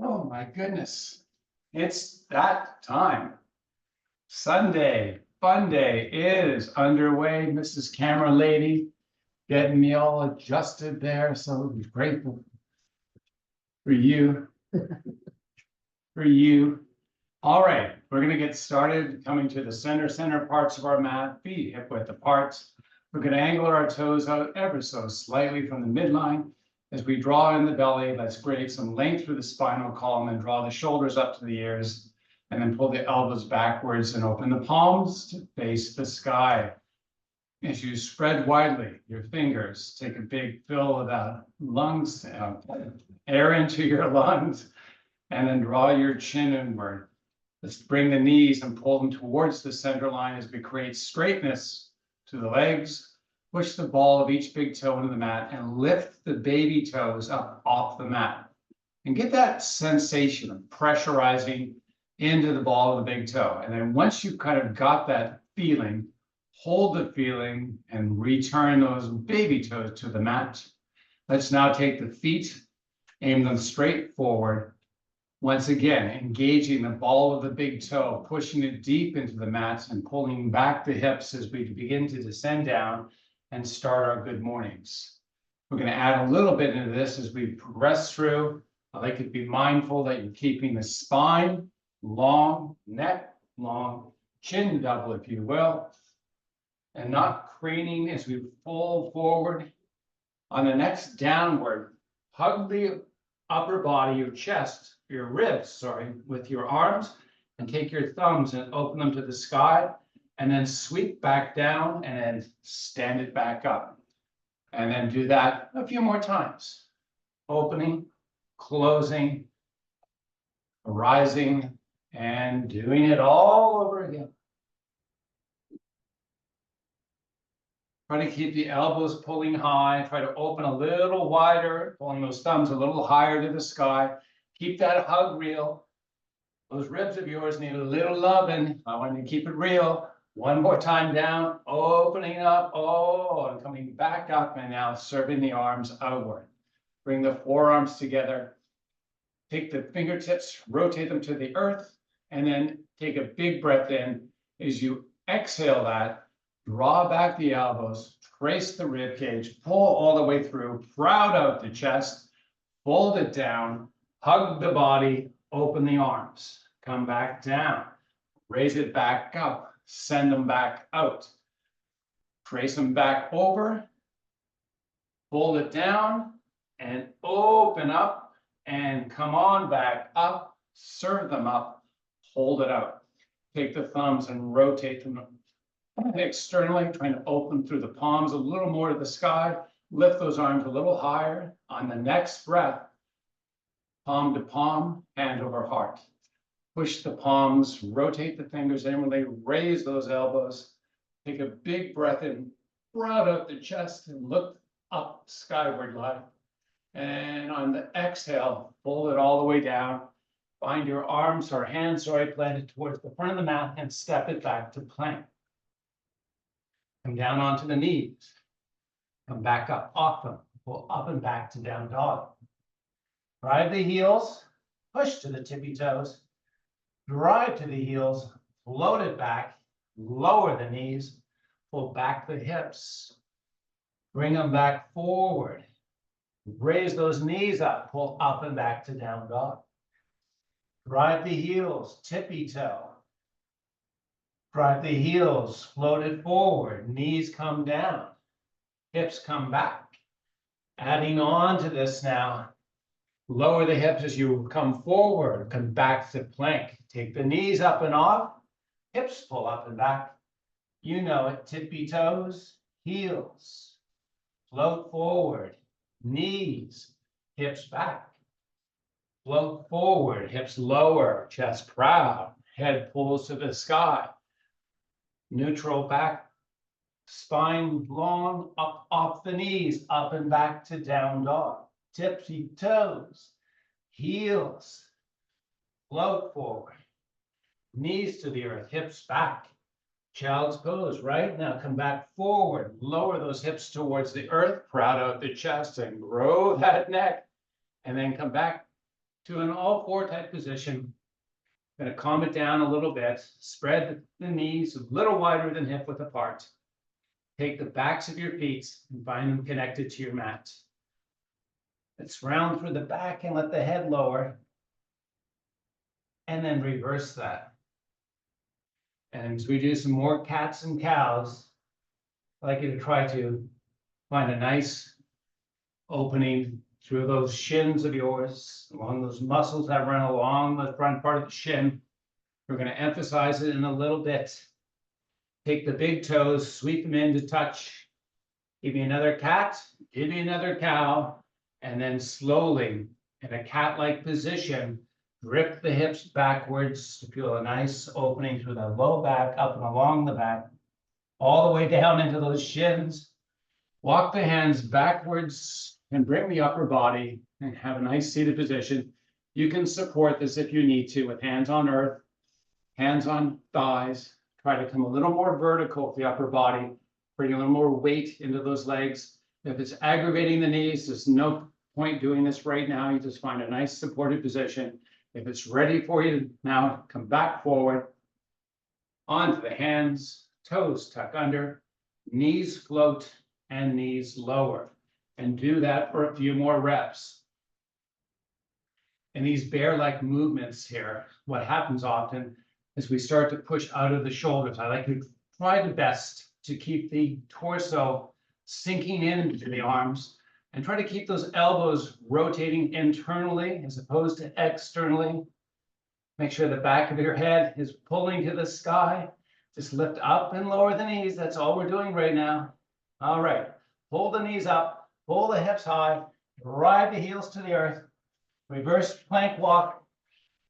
Oh my goodness. It's that time. Sunday Fun Day is underway. Mrs. Camera Lady getting me all adjusted there. So grateful for you. For you. All right, we're going to get started coming to the center parts of our mat, feet hip width apart. We're going to angle our toes out ever so slightly from the midline. As we draw in the belly, let's create some length through the spinal column and draw the shoulders up to the ears, and then pull the elbows backwards and open the palms to face the sky. As you spread widely your fingers, take a big fill of that lungs, air into your lungs, and then draw your chin inward. Let's bring the knees and pull them towards the center line as we create straightness to the legs. Push the ball of each big toe into the mat and lift the baby toes up off the mat. And get that sensation of pressurizing into the ball of the big toe. And then once you've kind of got that feeling, hold the feeling and return those baby toes to the mat. Let's now take the feet, aim them straight forward. Once again, engaging the ball of the big toe, pushing it deep into the mat and pulling back the hips as we begin to descend down and start our good mornings. We're going to add a little bit into this as we progress through. I'd like you to be mindful that you're keeping the spine long, neck long, chin double, if you will, and not craning as we fold forward. On the next downward, hug the upper body, your chest, your ribs, sorry, with your arms, and take your thumbs and open them to the sky, and then sweep back down and then stand it back up. And then do that a few more times. Opening, closing, rising, and doing it all over again. Try to keep the elbows pulling high. Try to open a little wider, pulling those thumbs a little higher to the sky. Keep that hug real. Those ribs of yours need a little loving. I want you to keep it real. One more time down, opening up, oh, and coming back up, and now serving the arms outward. Bring the forearms together. Take the fingertips, rotate them to the earth, and then take a big breath in. As you exhale that, draw back the elbows, trace the rib cage, pull all the way through, proud out the chest, fold it down, hug the body, open the arms, come back down, raise it back up, send them back out, trace them back over, fold it down, and open up, and come on back up, serve them up, hold it out. Take the thumbs and rotate them externally, trying to open through the palms a little more to the sky. Lift those arms a little higher. On the next breath, palm to palm, hand over heart. Push the palms, rotate the fingers inwardly, raise those elbows. Take a big breath in, broad out the chest, and look up skyward line. And on the exhale, pull it all the way down. Find your arms or hands, planted towards the front of the mat and step it back to plank. Come down onto the knees. Come back up off them. Pull up and back to down dog. Drive the heels, push to the tippy toes. Drive to the heels, float it back, lower the knees, pull back the hips. Bring them back forward. Raise those knees up, pull up and back to down dog. Drive the heels, tippy toe. Drive the heels, float it forward, knees come down, hips come back. Adding on to this now, lower the hips as you come forward, come back to plank. Take the knees up and off, hips pull up and back. You know it, tippy toes, heels, float forward, knees, hips back. Float forward, hips lower, chest proud, head pulls to the sky. Neutral back, spine long, up off the knees, up and back to down dog. Tipsy toes, heels, float forward, knees to the earth, hips back. Child's pose, right? Now come back forward, lower those hips towards the earth, proud out the chest and grow that neck. And then come back to an all four type position. Going to calm it down a little bit. Spread the knees a little wider than hip width apart. Take the backs of your feet and find them connected to your mat. Let's round through the back and let the head lower. And then reverse that. And as we do some more cats and cows, I'd like you to try to find a nice opening through those shins of yours, along those muscles that run along the front part of the shin. We're going to emphasize it in a little bit. Take the big toes, sweep them in to touch. Give me another cat, give me another cow, and then slowly, in a cat-like position, drift the hips backwards to feel a nice opening through the low back, up and along the back, all the way down into those shins. Walk the hands backwards and bring the upper body and have a nice seated position. You can support this if you need to with hands on earth, hands on thighs. Try to come a little more vertical with the upper body, bring a little more weight into those legs. If it's aggravating the knees, there's no point doing this right now. You just find a nice supported position. If it's ready for you now, come back forward, onto the hands, toes tuck under, knees float, and knees lower. And do that for a few more reps. In these bear-like movements here, what happens often is we start to push out of the shoulders. I like to try the best to keep the torso sinking into the arms and try to keep those elbows rotating internally as opposed to externally. Make sure the back of your head is pulling to the sky. Just lift up and lower the knees. That's all we're doing right now. All right, pull the knees up, pull the hips high, drive the heels to the earth, reverse plank walk,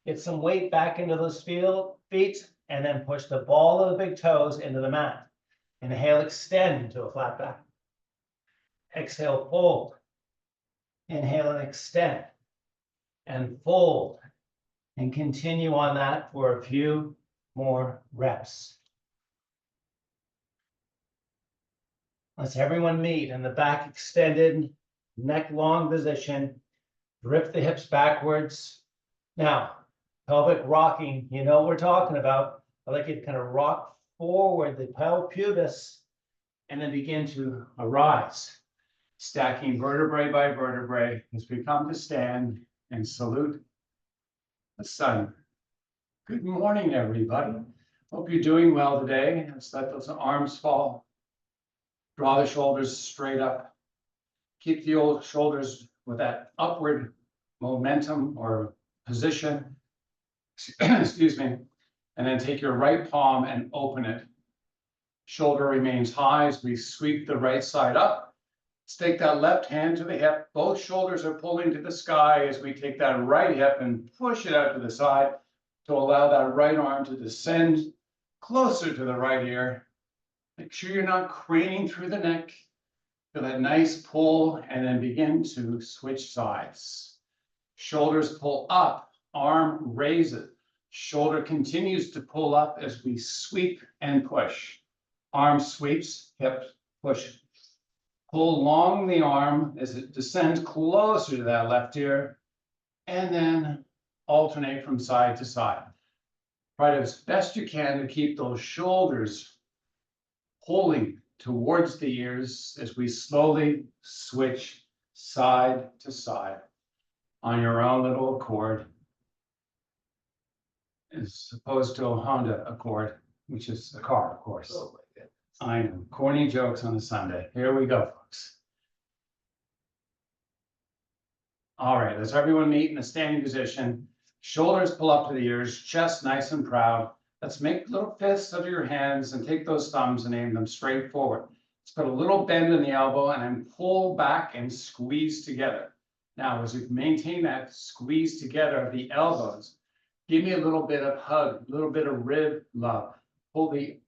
get some weight back into those feet, and then push the ball of the big toes into the mat. Inhale, extend to a flat back. Exhale, fold. Inhale and extend. And fold. And continue on that for a few more reps. Let's everyone meet in the back extended, neck long position. Drift the hips backwards. Now, pelvic rocking, you know what we're talking about. I like you to kind of rock forward the pubis and then begin to arise, stacking vertebrae by vertebrae as we come to stand and salute the sun. Good morning, everybody. Hope you're doing well today. Let's let those arms fall. Draw the shoulders straight up. Keep the old shoulders with that upward momentum or position. Excuse me. And then take your right palm and open it. Shoulder remains high as we sweep the right side up. Let's take that left hand to the hip. Both shoulders are pulling to the sky as we take that right hip and push it out to the side to allow that right arm to descend closer to the right ear. Make sure you're not craning through the neck. Feel that nice pull and then begin to switch sides. Shoulders pull up, arm raises. Shoulder continues to pull up as we sweep and push. Arm sweeps, hip push. Pull long the arm as it descends closer to that left ear, and then alternate from side to side. Try as best you can to keep those shoulders pulling towards the ears as we slowly switch side to side on your own little accord, as opposed to a Honda Accord, which is a car, of course. Oh my goodness. I know, corny jokes on a Sunday. Here we go, folks. All right, let's everyone meet in a standing position. Shoulders pull up to the ears, chest nice and proud. Let's make little fists of your hands and take those thumbs and aim them straight forward. Let's put a little bend in the elbow and then pull back and squeeze together. Now, as we maintain that squeeze together of the elbows, give me a little bit of hug, a little bit of rib love. Pull the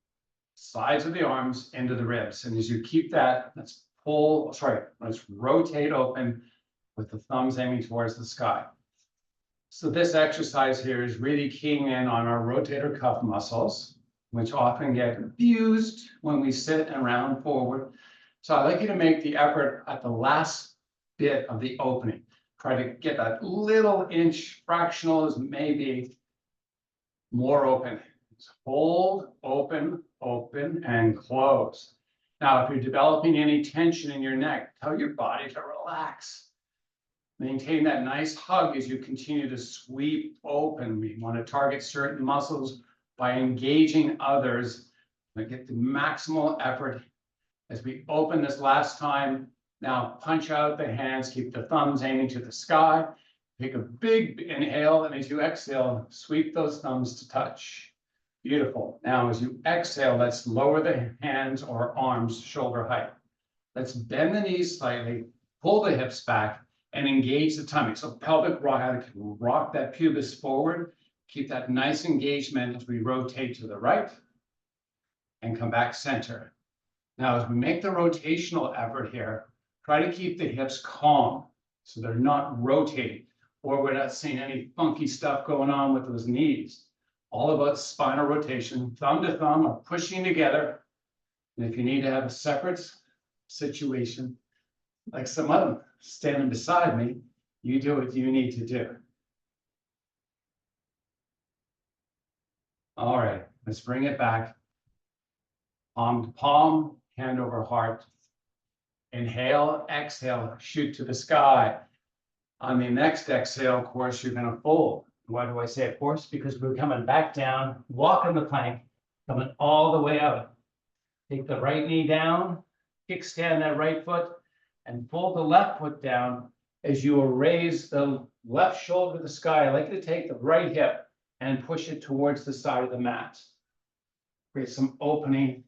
sides of the arms into the ribs. And as you keep that, let's rotate open with the thumbs aiming towards the sky. So this exercise here is really keying in on our rotator cuff muscles, which often get abused when we sit and round forward. So I'd like you to make the effort at the last bit of the opening. Try to get that little inch fractional as maybe more open. Hold, open, open, and close. Now, if you're developing any tension in your neck, tell your body to relax. Maintain that nice hug as you continue to sweep open. We want to target certain muscles by engaging others to get the maximal effort as we open this last time. Now punch out the hands, keep the thumbs aiming to the sky. Take a big inhale, and as you exhale, sweep those thumbs to touch. Beautiful. Now, as you exhale, let's lower the hands or arms shoulder height. Let's bend the knees slightly, pull the hips back, and engage the tummy. So pelvic rock that pubis forward. Keep that nice engagement as we rotate to the right and come back center. Now, as we make the rotational effort here, try to keep the hips calm so they're not rotating, or we're not seeing any funky stuff going on with those knees. All about spinal rotation, thumb to thumb or pushing together. And if you need to have a separate situation, like some of them standing beside me, you do what you need to do. All right, let's bring it back. Palm to palm, hand over heart. Inhale, exhale, shoot to the sky. On the next exhale, of course, you're going to fold. Why do I say of course? Because we're coming back down, walking the plank, coming all the way out. Take the right knee down, kickstand that right foot, and pull the left foot down as you will raise the left shoulder to the sky. I like you to take the right hip and push it towards the side of the mat. Create some opening.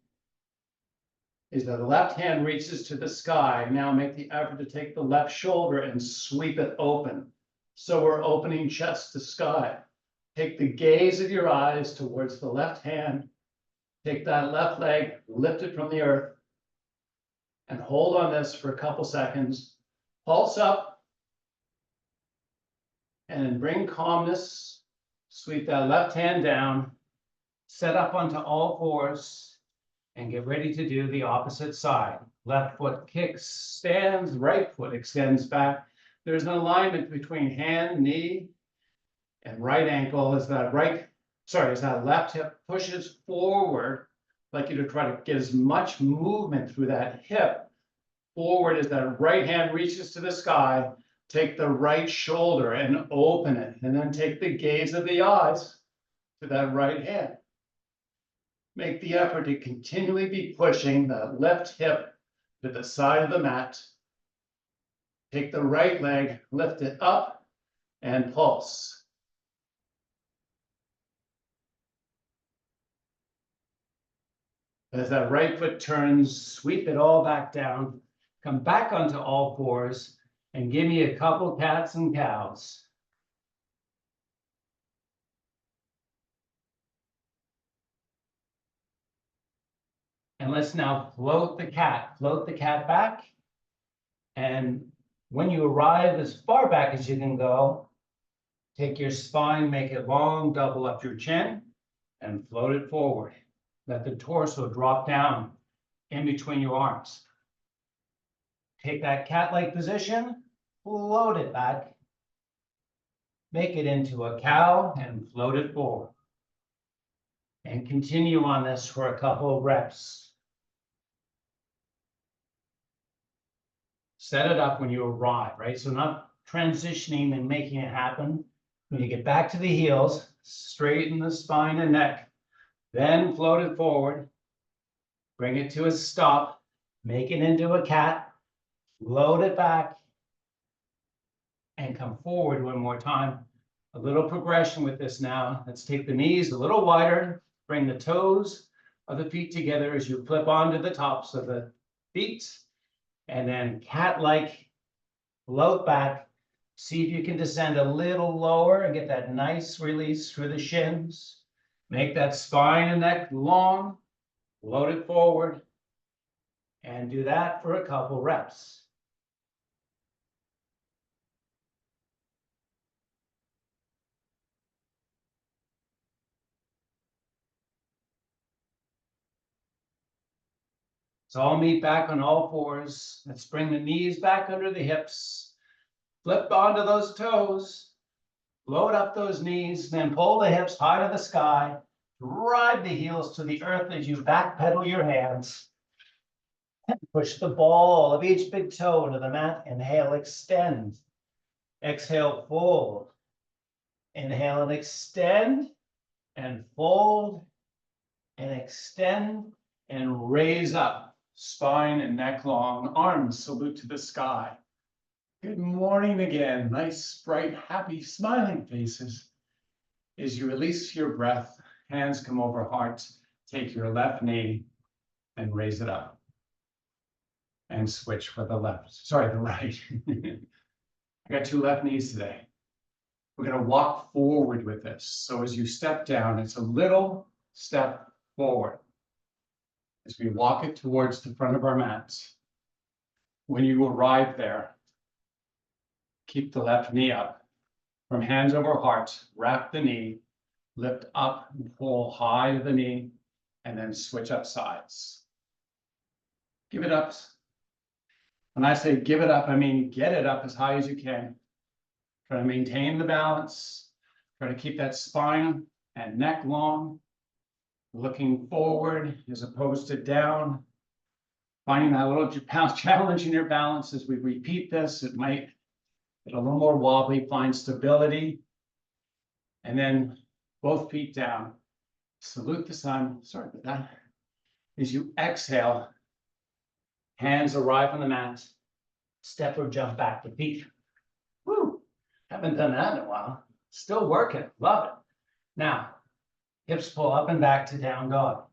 As the left hand reaches to the sky, now make the effort to take the left shoulder and sweep it open. So we're opening chest to sky. Take the gaze of your eyes towards the left hand. Take that left leg, lift it from the earth, and hold on this for a couple seconds. Pulse up, and then bring calmness. Sweep that left hand down, set up onto all fours, and get ready to do the opposite side. Left foot kicks, stands, right foot extends back. There's an alignment between hand, knee, and right ankle as that left hip pushes forward. I'd like you to try to get as much movement through that hip forward as that right hand reaches to the sky. Take the right shoulder and open it, and then take the gaze of the eyes to that right hand. Make the effort to continually be pushing the left hip to the side of the mat. Take the right leg, lift it up, and pulse. As that right foot turns, sweep it all back down. Come back onto all fours and give me a couple cats and cows. And let's now float the cat back. And when you arrive as far back as you can go, take your spine, make it long, double up your chin, and float it forward. Let the torso drop down in between your arms. Take that cat-like position, float it back, make it into a cow, and float it forward. And continue on this for a couple of reps. Set it up when you arrive, right? So not transitioning and making it happen. When you get back to the heels, straighten the spine and neck, then float it forward. Bring it to a stop, make it into a cat, float it back, and come forward one more time. A little progression with this now. Let's take the knees a little wider, bring the toes of the feet together as you flip onto the tops of the feet. And then cat-like, float back. See if you can descend a little lower and get that nice release through the shins. Make that spine and neck long, float it forward, and do that for a couple reps. So I'll meet back on all fours. Let's bring the knees back under the hips. Flip onto those toes, load up those knees, then pull the hips high to the sky, drive the heels to the earth as you backpedal your hands. Push the ball of each big toe into the mat. Inhale, extend. Exhale, fold. Inhale and extend, and fold, and extend, and raise up. Spine and neck long, arms salute to the sky. Good morning again. Nice, bright, happy, smiling faces. As you release your breath, hands come over heart. Take your left knee and raise it up. And switch for the left. Sorry, the right. I got two left knees today. We're going to walk forward with this. So as you step down, it's a little step forward. As we walk it towards the front of our mats. When you arrive there, keep the left knee up. From hands over heart, wrap the knee, lift up and pull high to the knee, and then switch up sides. Give it up. When I say give it up, I mean get it up as high as you can. Try to maintain the balance. Try to keep that spine and neck long. Looking forward as opposed to down. Finding that little challenge in your balance as we repeat this. It might get a little more wobbly. Find stability. And then both feet down. Salute the sun. Sorry about that. As you exhale, hands arrive on the mat. Step or jump back to feet. Woo! Haven't done that in a while. Still working. Love it. Now, hips pull up and back to down dog.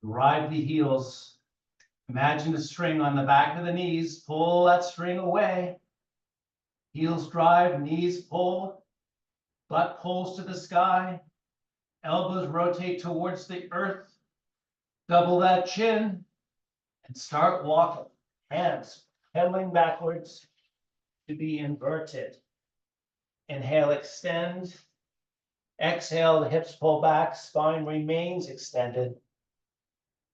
Drive the heels. Imagine a string on the back of the knees. Pull that string away. Heels drive, knees pull. Butt pulls to the sky. Elbows rotate towards the earth. Double that chin. And start walking. Hands pedaling backwards to be inverted. Inhale, extend. Exhale, the hips pull back, spine remains extended.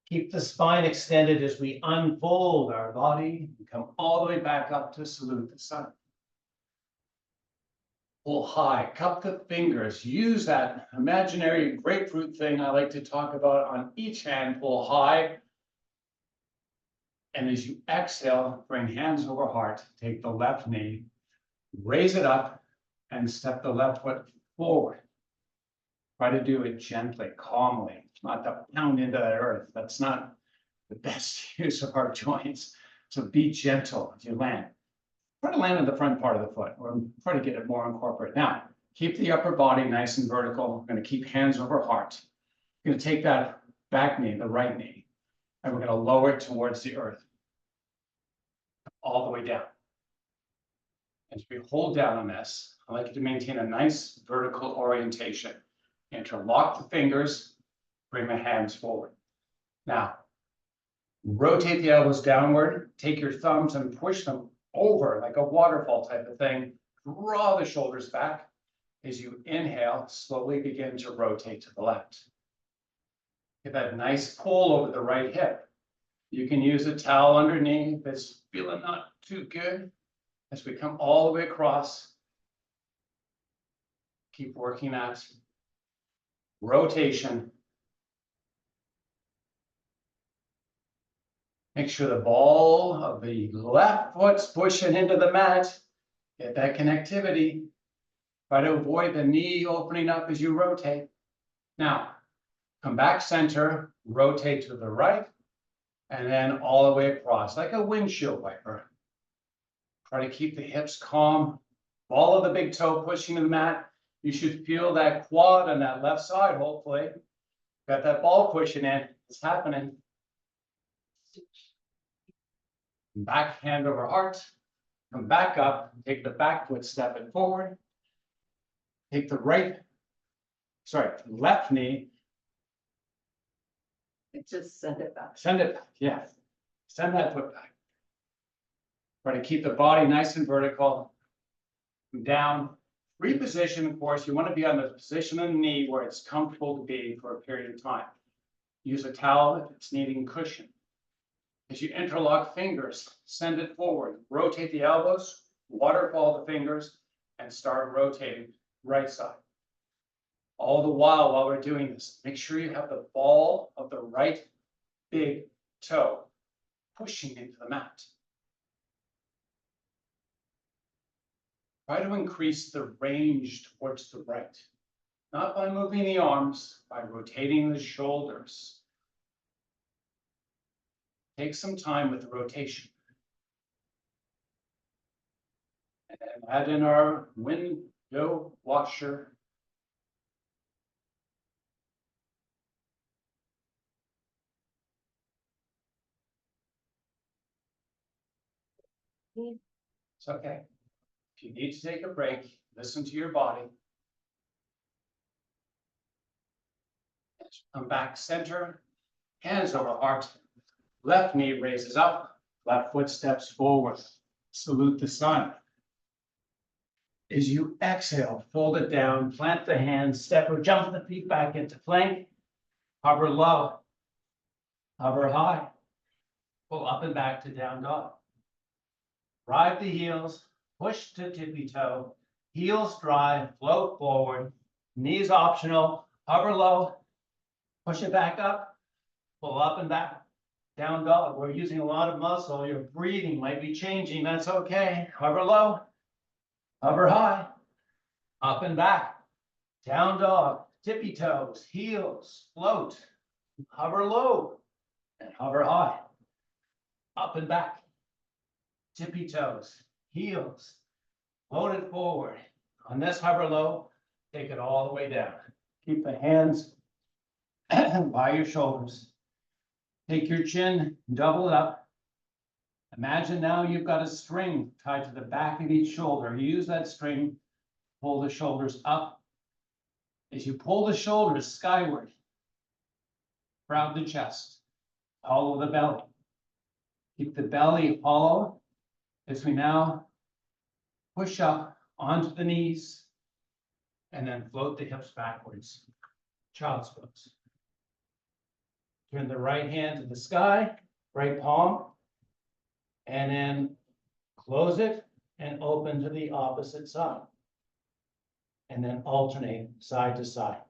Keep the spine extended as we unfold our body and come all the way back up to salute the sun. Pull high, cup the fingers, use that imaginary grapefruit thing I like to talk about on each hand, pull high. And as you exhale, bring hands over heart, take the left knee, raise it up, and step the left foot forward. Try to do it gently, calmly, not to pound into the earth. That's not the best use of our joints. So be gentle as you land. Try to land on the front part of the foot, or try to get it more incorporated. Now, keep the upper body nice and vertical. We're going to keep hands over heart. We're going to take that back knee, the right knee, and we're going to lower it towards the earth. All the way down. As we hold down on this, I like you to maintain a nice vertical orientation. Interlock the fingers, bring the hands forward. Now, rotate the elbows downward, take your thumbs and push them over like a waterfall type of thing. Draw the shoulders back. As you inhale, slowly begin to rotate to the left. Get that nice pull over the right hip. You can use a towel underneath if it's feeling not too good. As we come all the way across, keep working that rotation. Make sure the ball of the left foot's pushing into the mat. Get that connectivity. Try to avoid the knee opening up as you rotate. Now, come back center, rotate to the right, and then all the way across, like a windshield wiper. Try to keep the hips calm. Ball of the big toe pushing to the mat. You should feel that quad on that left side, hopefully. Got that ball pushing in. It's happening. Back hand over heart. Come back up. Take the back foot, step it forward. Take the left knee. Just send it back. Send it back, yeah. Send that foot back. Try to keep the body nice and vertical. Down. Reposition, of course, you want to be on the position of the knee where it's comfortable to be for a period of time. Use a towel if it's needing cushion. As you interlock fingers, send it forward. Rotate the elbows, Waterfall the fingers and start rotating right side. All the while we're doing this, make sure you have the ball of the right big toe pushing into the mat. Try to increase the range towards the right, not by moving the arms, by rotating the shoulders. Take some time with the rotation. And add in our window washer. It's okay. If you need to take a break, listen to your body. Come back center, hands over heart. Left knee raises up, left foot steps forward. Salute the sun. As you exhale, fold it down, plant the hands, step or jump the feet back into plank. Hover low, hover high. Pull up and back to down dog. Drive the heels, push to tippy toe. Heels drive, float forward. Knees optional, hover low. Push it back up, pull up and back. Down dog, we're using a lot of muscle. Your breathing might be changing, that's okay. Hover low, hover high, up and back. Down dog, tippy toes, heels, float. Hover low and hover high. Up and back. Tippy toes, heels, float it forward. On this hover low, take it all the way down. Keep the hands by your shoulders. Take your chin, double it up. Imagine now you've got a string tied to the back of each shoulder. Use that string, pull the shoulders up. As you pull the shoulders skyward, crowd the chest, hollow the belly. Keep the belly hollow as we now push up onto the knees and then float the hips backwards. Child's pose. Turn the right hand to the sky, right palm, and then close it and open to the opposite side. And then alternate side to side.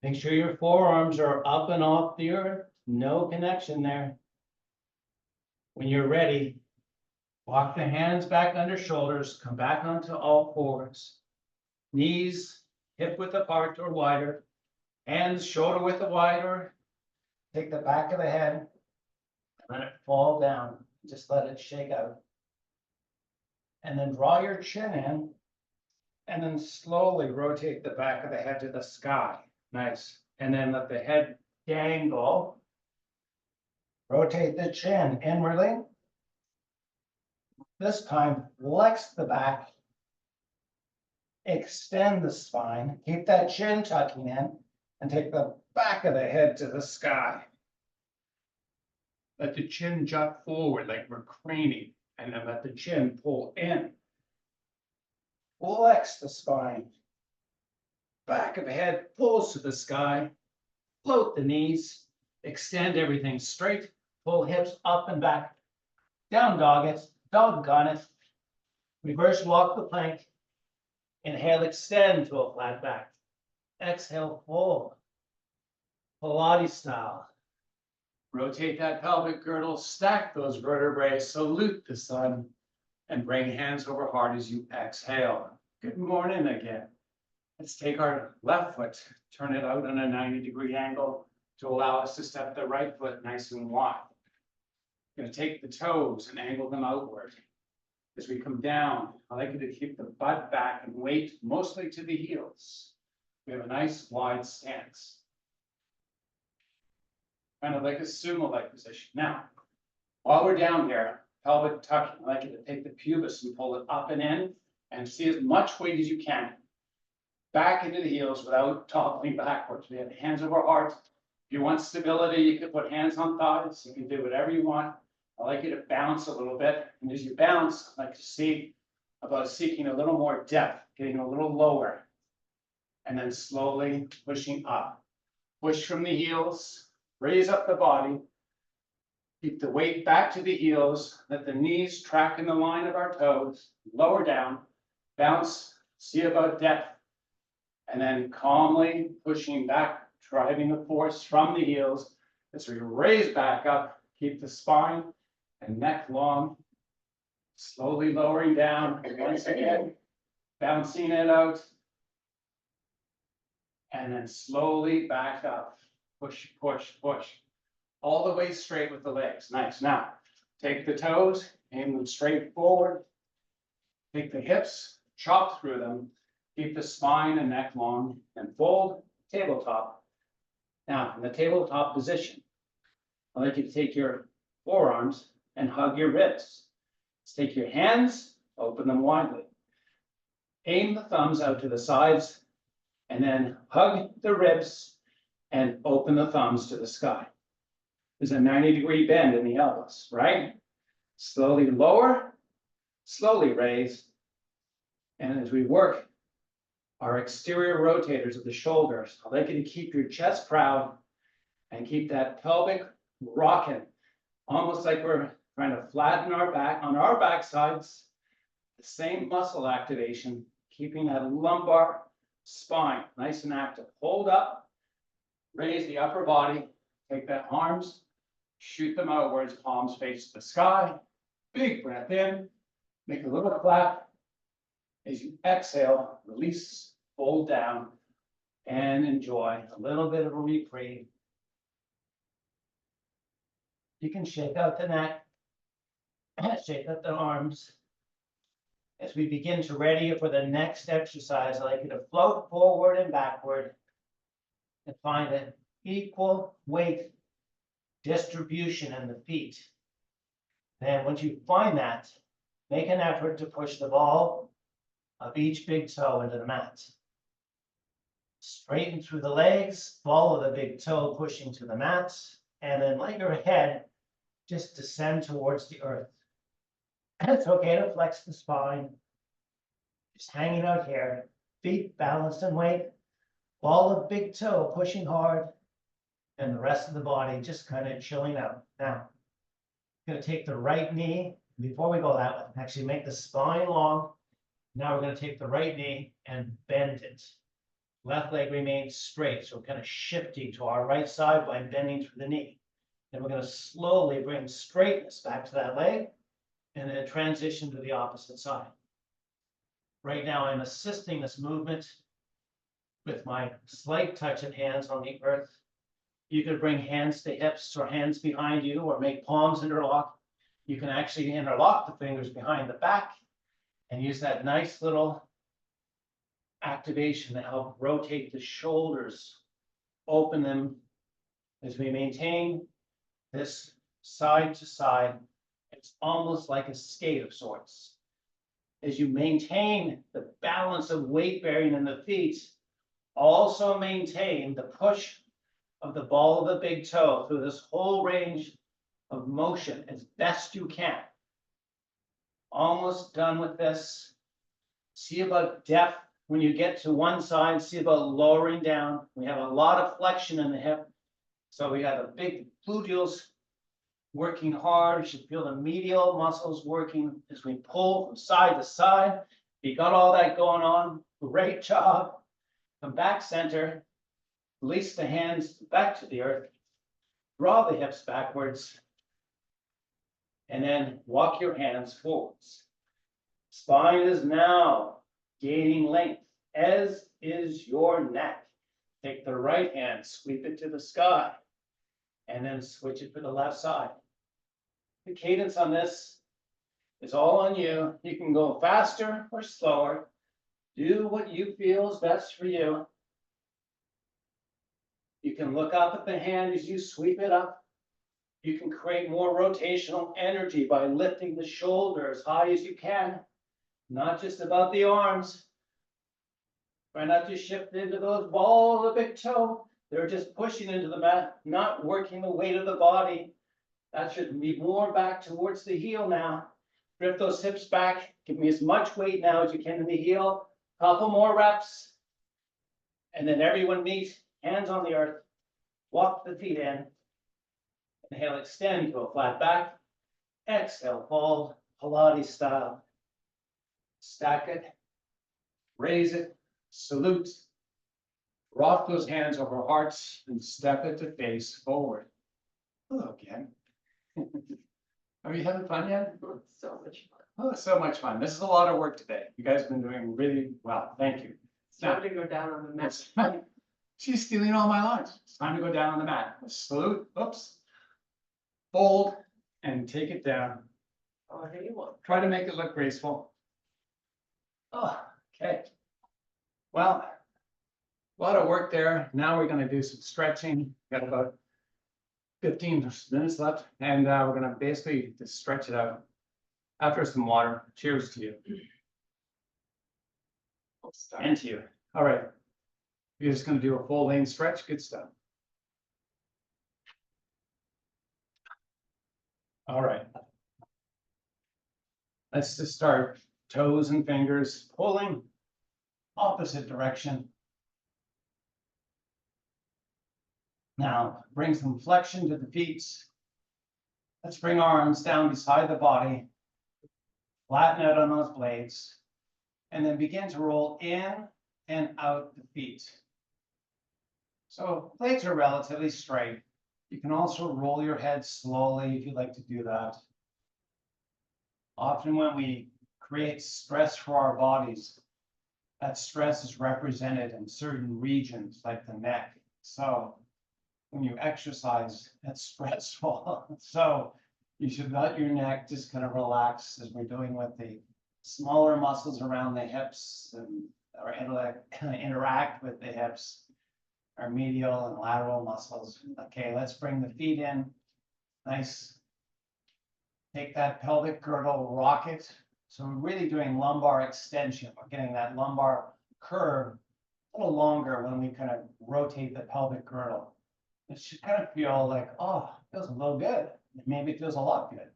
Make sure your forearms are up and off the earth, no connection there. When you're ready, walk the hands back under shoulders, come back onto all fours. Knees hip width apart or wider, hands shoulder width wider. Take the back of the head, let it fall down, just let it shake out. And then draw your chin in, and then slowly rotate the back of the head to the sky. Nice. And then let the head dangle. Rotate the chin inwardly. This time, flex the back. Extend the spine. Keep that chin tucking in. And take the back of the head to the sky. Let the chin jut forward like we're craning. And then let the chin pull in. Flex the spine. Back of the head pulls to the sky. Float the knees. Extend everything straight. Pull hips up and back. Down dog it. Doggone it. Reverse walk the plank. Inhale, extend to a flat back. Exhale, fold. Pilates style. Rotate that pelvic girdle, stack those vertebrae, salute the sun, and bring hands over heart as you exhale. Good morning again. Let's take our left foot, turn it out on a 90-degree angle to allow us to step the right foot nice and wide. We're going to take the toes and angle them outward. As we come down, I like you to keep the butt back and weight mostly to the heels. We have a nice wide stance. Kind of like a sumo-like position. Now, while we're down here, pelvic tucking, I like you to take the pubis and pull it up and in, and see as much weight as you can. Back into the heels without toppling backwards. We have hands over heart. If you want stability, you can put hands on thighs. You can do whatever you want. I like you to bounce a little bit. And as you bounce, I like to see about seeking a little more depth, getting a little lower, and then slowly pushing up. Push from the heels, raise up the body. Keep the weight back to the heels, let the knees track in the line of our toes, lower down, bounce, see about depth, and then calmly pushing back, driving the force from the heels as we raise back up, keep the spine and neck long, slowly lowering down, and once again, bouncing it out, and then slowly back up, push, push, push, all the way straight with the legs. Nice. Now, take the toes, aim them straight forward, take the hips, chop through them, keep the spine and neck long, and fold tabletop. Now, in the tabletop position, I'd like you to take your forearms and hug your ribs. Let's take your hands, open them widely. Aim the thumbs out to the sides, and then hug the ribs and open the thumbs to the sky. There's a 90-degree bend in the elbows, right? Slowly lower, slowly raise. And as we work our exterior rotators of the shoulders, I'd like you to keep your chest proud and keep that pelvic rocking, almost like we're trying to flatten our back on our back sides. The same muscle activation, keeping that lumbar spine nice and active. Hold up, raise the upper body, take the arms, shoot them outwards, palms face the sky. Big breath in, make a little clap. As you exhale, release, fold down, and enjoy a little bit of a reprieve. You can shake out the neck, shake out the arms. As we begin to ready you for the next exercise, I'd like you to float forward and backward and find an equal weight distribution in the feet. Then once you find that, make an effort to push the ball of each big toe into the mat. Straighten through the legs, follow the big toe pushing to the mat, and then let your head just descend towards the earth. It's okay to flex the spine, just hanging out here, feet balanced in weight, ball of big toe pushing hard, and the rest of the body just kind of chilling out. Now, I'm going to take the right knee, before we go that way, actually make the spine long. Now we're going to take the right knee and bend it. Left leg remains straight, so we're kind of shifting to our right side by bending through the knee. Then we're going to slowly bring straightness back to that leg, and then transition to the opposite side. Right now, I'm assisting this movement with my slight touch of hands on the earth. You could bring hands to hips or hands behind you, or make palms interlock. You can actually interlock the fingers behind the back and use that nice little activation to help rotate the shoulders, open them as we maintain this side to side. It's almost like a skate of sorts. As you maintain the balance of weight bearing in the feet, also maintain the push of the ball of the big toe through this whole range of motion as best you can. Almost done with this. See about depth when you get to one side, see about lowering down. We have a lot of flexion in the hip. So we have a big gluteals working hard. You should feel the medial muscles working as we pull from side to side. You got all that going on. Great job. Come back center. Release the hands back to the earth. Draw the hips backwards. And then walk your hands forwards. Spine is now gaining length, as is your neck. Take the right hand, sweep it to the sky, and then switch it to the left side. The cadence on this is all on you. You can go faster or slower. Do what you feel is best for you. You can look up at the hand as you sweep it up. You can create more rotational energy by lifting the shoulder as high as you can. Not just about the arms. Try not to shift into those balls of the big toe. They're just pushing into the mat, not working the weight of the body. That should be more back towards the heel now. Drift those hips back. Give me as much weight now as you can in the heel. Couple more reps. And then everyone meet, hands on the earth. Walk the feet in. Inhale, extend to a flat back. Exhale, fold, Pilates style. Stack it, raise it, salute. Rock those hands over hearts and step it to face forward. Hello again. Are you having fun yet? So much fun. Oh, so much fun. This is a lot of work today. You guys have been doing really well. Thank you. It's time to go down on the mat. It's fun. She's stealing all my lines. It's time to go down on the mat. Salute, oops. Fold and take it down. Oh, here you want. Try to make it look graceful. Oh, okay. Well, a lot of work there. Now we're going to do some stretching. Got about 15 minutes left, and we're going to basically just stretch it out. After some water. Cheers to you. I'll start. And to you. All right. You're just going to do a full lane stretch. Good stuff. All right. Let's just start. Toes and fingers pulling opposite direction. Now bring some flexion to the feet. Let's bring arms down beside the body. Flatten out on those blades. And then begin to roll in and out the feet. So blades are relatively straight. You can also roll your head slowly if you'd like to do that. Often when we create stress for our bodies, that stress is represented in certain regions like the neck. So when you exercise, that's stressful. So you should let your neck just kind of relax as we're doing with the smaller muscles around the hips and or interact with the hips, our medial and lateral muscles. Okay, let's bring the feet in. Nice. Take that pelvic girdle, rock it. So we're really doing lumbar extension. We're getting that lumbar curve a little longer when we kind of rotate the pelvic girdle. It should kind of feel like, oh, it feels a little good. Maybe it feels a lot good.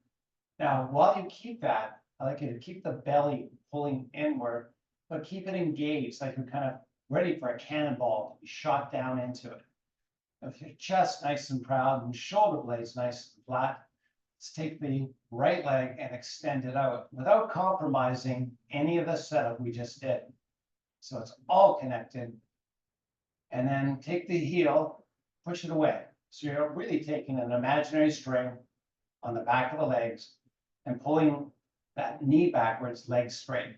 Now, while you keep that, I like you to keep the belly pulling inward, but keep it engaged, like you're kind of ready for a cannonball to be shot down into it. With your chest nice and proud and shoulder blades nice and flat, let's take the right leg and extend it out without compromising any of the setup we just did. So it's all connected. And then take the heel, push it away. So you're really taking an imaginary string on the back of the legs and pulling that knee backwards, leg straight.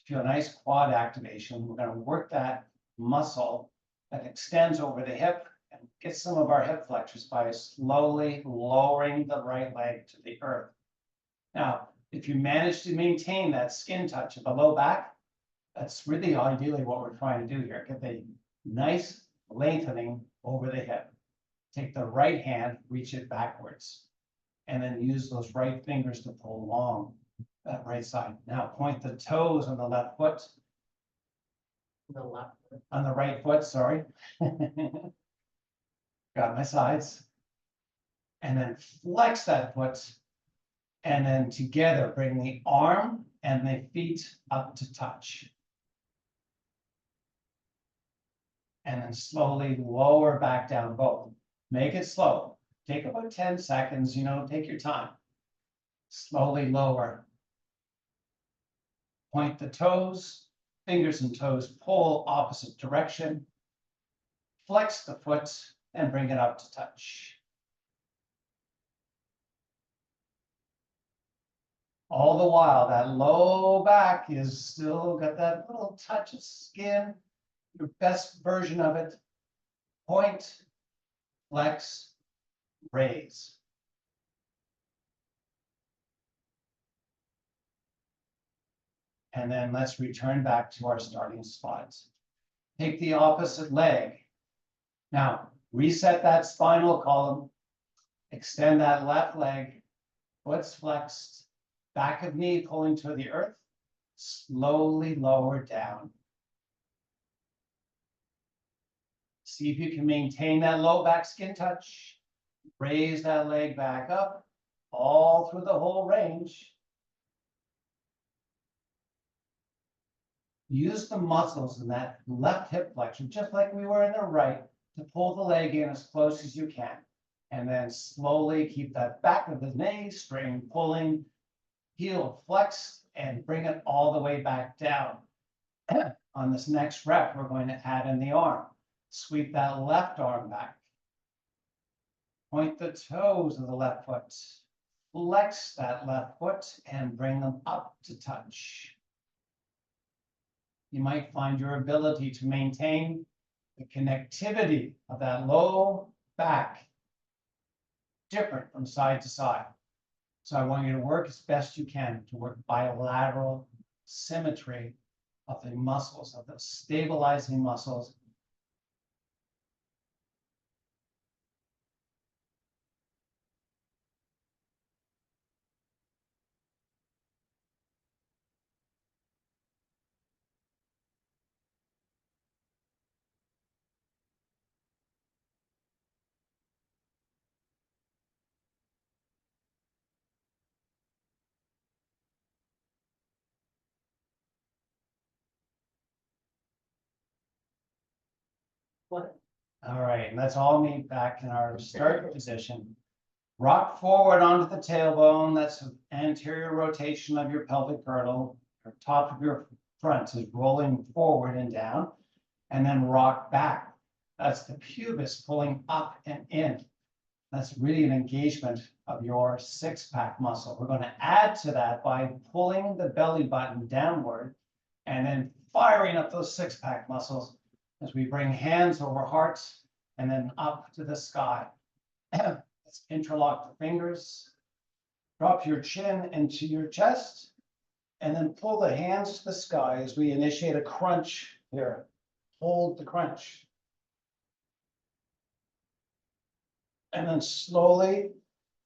Feel a nice quad activation. We're going to work that muscle that extends over the hip and get some of our hip flexors by slowly lowering the right leg to the earth. Now, if you manage to maintain that skin touch of the low back, that's really ideally what we're trying to do here. Get the nice lengthening over the hip. Take the right hand, reach it backwards, and then use those right fingers to pull along that right side. Now point the toes on the left foot. The left. On the right foot, sorry. Got my sides. And then flex that foot. And then together bring the arm and the feet up to touch. And then slowly lower back down both. Make it slow. Take about 10 seconds, take your time. Slowly lower. Point the toes, fingers and toes pull opposite direction. Flex the foot and bring it up to touch. All the while, that low back is still got that little touch of skin, your best version of it. Point, flex, raise. And then let's return back to our starting spots. Take the opposite leg. Now, reset that spinal column. Extend that left leg. Foot's flexed. Back of knee pulling to the earth. Slowly lower down. See if you can maintain that low back skin touch. Raise that leg back up. All through the whole range. Use the muscles in that left hip flexion, just like we were in the right, to pull the leg in as close as you can. And then slowly keep that back of the knee string pulling, heel flexed, and bring it all the way back down. On this next rep, we're going to add in the arm. Sweep that left arm back. Point the toes of the left foot. Flex that left foot and bring them up to touch. You might find your ability to maintain the connectivity of that low back different from side to side. So I want you to work as best you can to work bilateral symmetry of the muscles, of the stabilizing muscles. What? All right, and let's all meet back in our start position. Rock forward onto the tailbone. That's an anterior rotation of your pelvic girdle. The top of your front is rolling forward and down, and then rock back. That's the pubis pulling up and in. That's really an engagement of your six-pack muscle. We're going to add to that by pulling the belly button downward and then firing up those six-pack muscles as we bring hands over hearts and then up to the sky. Let's interlock the fingers. Drop your chin into your chest and then pull the hands to the sky as we initiate a crunch here. Hold the crunch. And then slowly,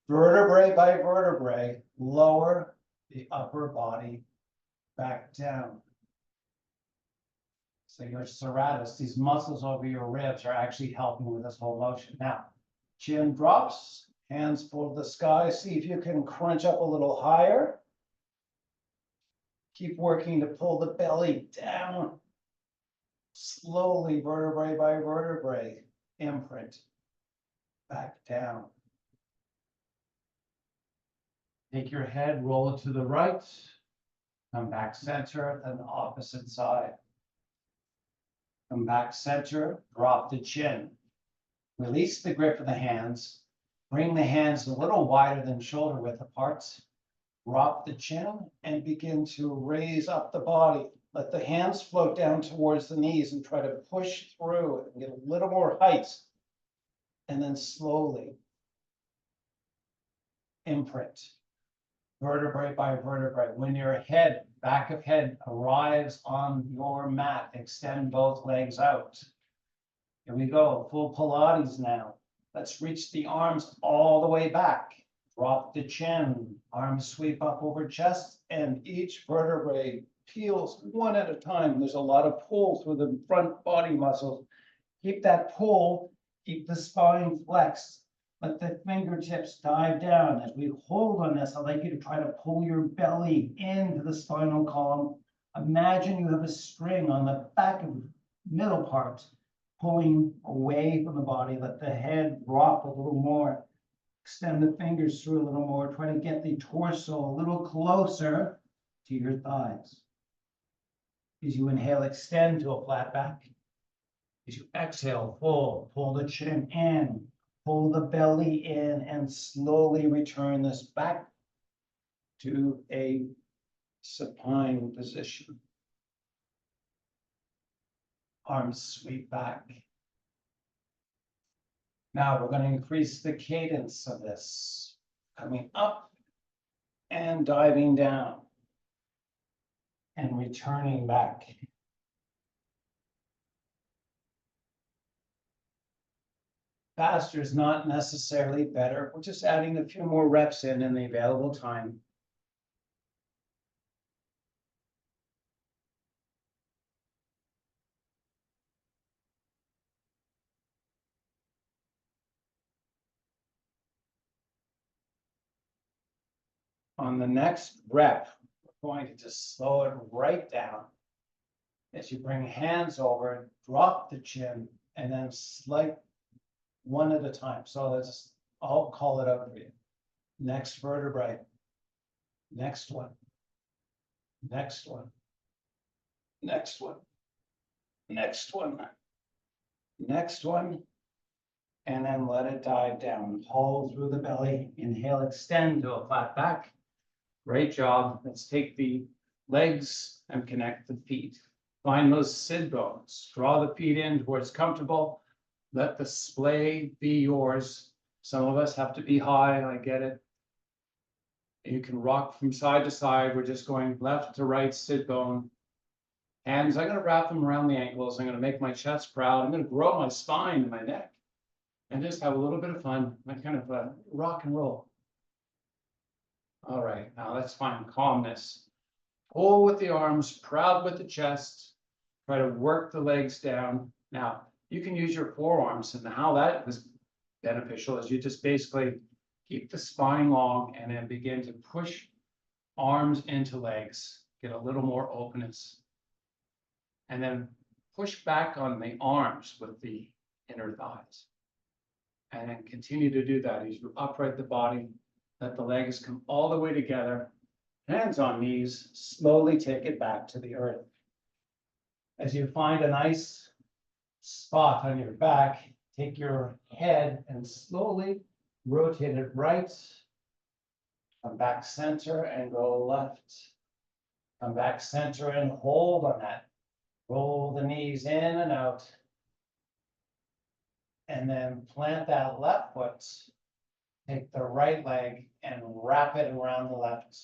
vertebrae by vertebrae, lower the upper body back down. So your serratus, these muscles over your ribs, are actually helping with this whole motion. Now, chin drops, hands pull to the sky. See if you can crunch up a little higher. Keep working to pull the belly down. Slowly, vertebrae by vertebrae, imprint back down. Take your head, roll it to the right, come back center, then opposite side. Come back center, drop the chin. Release the grip of the hands. Bring the hands a little wider than shoulder width apart. Drop the chin and begin to raise up the body. Let the hands float down towards the knees and try to push through and get a little more height. And then slowly imprint, vertebrae by vertebrae. When your head, back of head, arrives on your mat, extend both legs out. Here we go, full Pilates now. Let's reach the arms all the way back. Drop the chin, arms sweep up over chest, and each vertebrae peels one at a time. There's a lot of pull through the front body muscles. Keep that pull, keep the spine flexed. Let the fingertips dive down. As we hold on this, I'd like you to try to pull your belly into the spinal column. Imagine you have a string on the back of the middle part, pulling away from the body. Let the head drop a little more. Extend the fingers through a little more. Try to get the torso a little closer to your thighs. As you inhale, extend to a flat back. As you exhale, pull the chin in, pull the belly in, and slowly return this back to a supine position. Arms sweep back. Now we're going to increase the cadence of this, coming up and diving down and returning back. Faster is not necessarily better. We're just adding a few more reps in the available time. On the next rep, we're going to just slow it right down. As you bring hands over, drop the chin, and then slight one at a time. So let's, I'll call it out for you. Next vertebrae. Next one. Next one. Next one. Next one. Next one. And then let it dive down. Pull through the belly. Inhale, extend to a flat back. Great job. Let's take the legs and connect the feet. Find those sit bones. Draw the feet in where it's comfortable. Let the splay be yours. Some of us have to be high, I get it. You can rock from side to side. We're just going left to right, sit bone. Hands, I'm gonna wrap them around the ankles. I'm gonna make my chest proud. I'm gonna grow my spine and my neck. And just have a little bit of fun, like kind of rock and roll. All right, now let's find calmness. Pull with the arms, proud with the chest. Try to work the legs down. Now, you can use your forearms, and how that was beneficial is you just basically keep the spine long and then begin to push arms into legs, get a little more openness. And then push back on the arms with the inner thighs. And then continue to do that as you upright the body, let the legs come all the way together, hands on knees, slowly take it back to the earth. As you find a nice spot on your back, take your head and slowly rotate it right. Come back center and go left. Come back center and hold on that. Roll the knees in and out. And then plant that left foot. Take the right leg and wrap it around the left.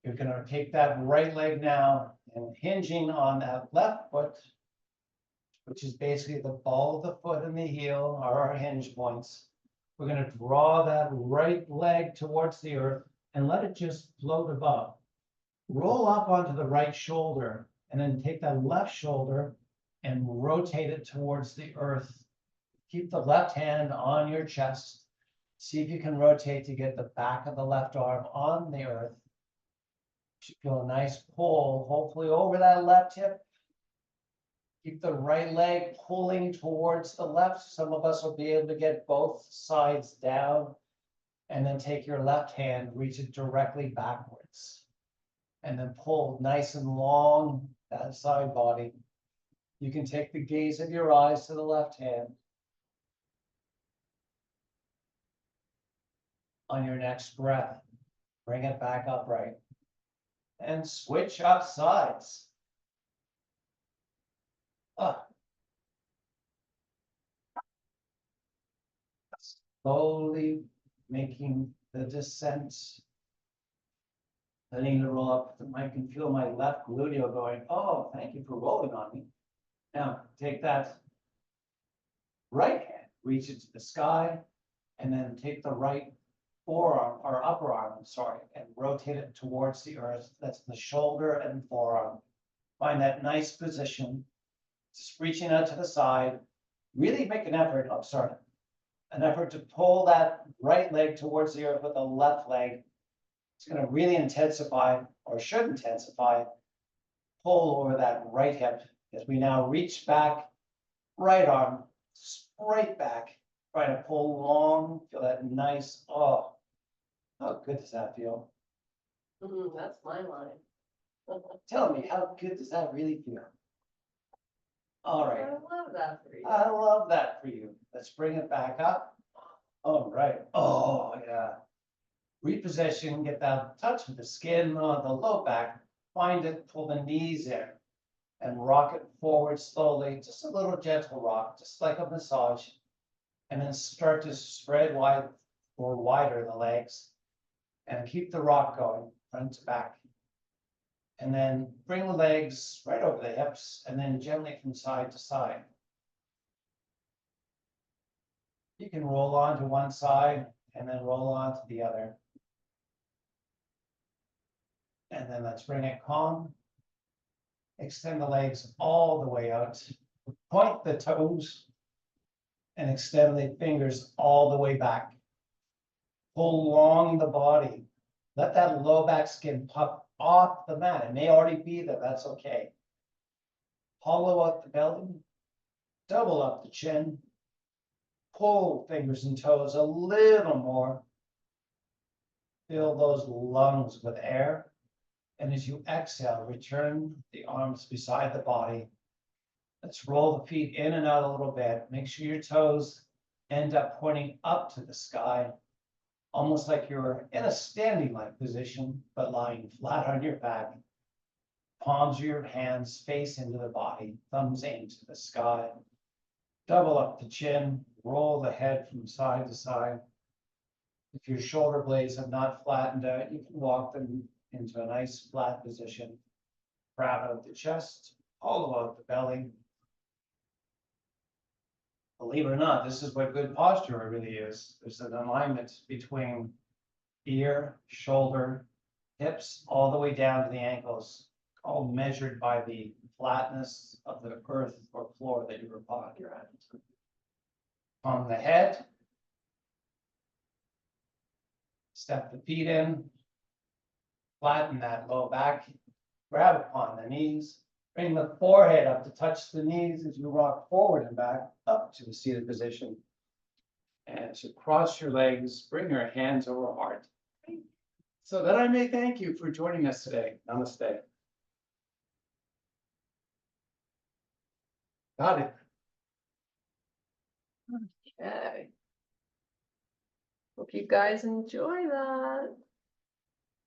You're going to take that right leg now and hinging on that left foot, which is basically the ball of the foot and the heel are our hinge points. We're going to draw that right leg towards the earth and let it just float above. Roll up onto the right shoulder and then take that left shoulder and rotate it towards the earth. Keep the left hand on your chest. See if you can rotate to get the back of the left arm on the earth. You should feel a nice pull, hopefully over that left hip. Keep the right leg pulling towards the left. Some of us will be able to get both sides down. And then take your left hand, reach it directly backwards. And then pull nice and long that side body. You can take the gaze of your eyes to the left hand. On your next breath, bring it back upright. And switch up sides. Slowly making the descent. Letting it roll up. I can feel my left gluteal going, oh, thank you for rolling on me. Now take that right hand, reach it to the sky, and then take the right forearm or upper arm, and rotate it towards the earth. That's the shoulder and forearm. Find that nice position. Just reaching out to the side. Really make an effort. An effort to pull that right leg towards the earth with the left leg. It's going to really intensify, or should intensify, pull over that right hip as we now reach back, right arm, straight back, try to pull long, feel that nice, oh, how good does that feel? That's my line. Tell me, how good does that really feel? All I right, love that for you. I love that for you. Let's bring it back up. All right, oh yeah. Reposition, get that touch of the skin on the low back, find it, pull the knees in, and rock it forward slowly, just a little gentle rock, just like a massage. And then start to spread wide or wider the legs, and keep the rock going, front to back. And then bring the legs right over the hips, and then gently from side to side. You can roll on to one side, and then roll on to the other. And then let's bring it calm. Extend the legs all the way out. Point the toes and extend the fingers all the way back. Pull along the body. Let that low back skin pop off the mat. It may already be there, that's okay. Hollow out the belly. Double up the chin. Pull fingers and toes a little more. Fill those lungs with air. And as you exhale, return the arms beside the body. Let's roll the feet in and out a little bit. Make sure your toes end up pointing up to the sky, almost like you're in a standing-like position, but lying flat on your back. Palms of your hands face into the body, thumbs aim to the sky. Double up the chin, roll the head from side to side. If your shoulder blades have not flattened out, you can walk them into a nice flat position. Proud of the chest, all about the belly. Believe it or not, this is what good posture really is. There's an alignment between ear, shoulder, hips, all the way down to the ankles, all measured by the flatness of the earth or floor that you're at. On the head, step the feet in, flatten that low back, grab upon the knees, bring the forehead up to touch the knees as you rock forward and back up to the seated position. And as you cross your legs, bring your hands over heart. So that I may thank you for joining us today. Namaste. Got it. Okay. Hope you guys enjoy that.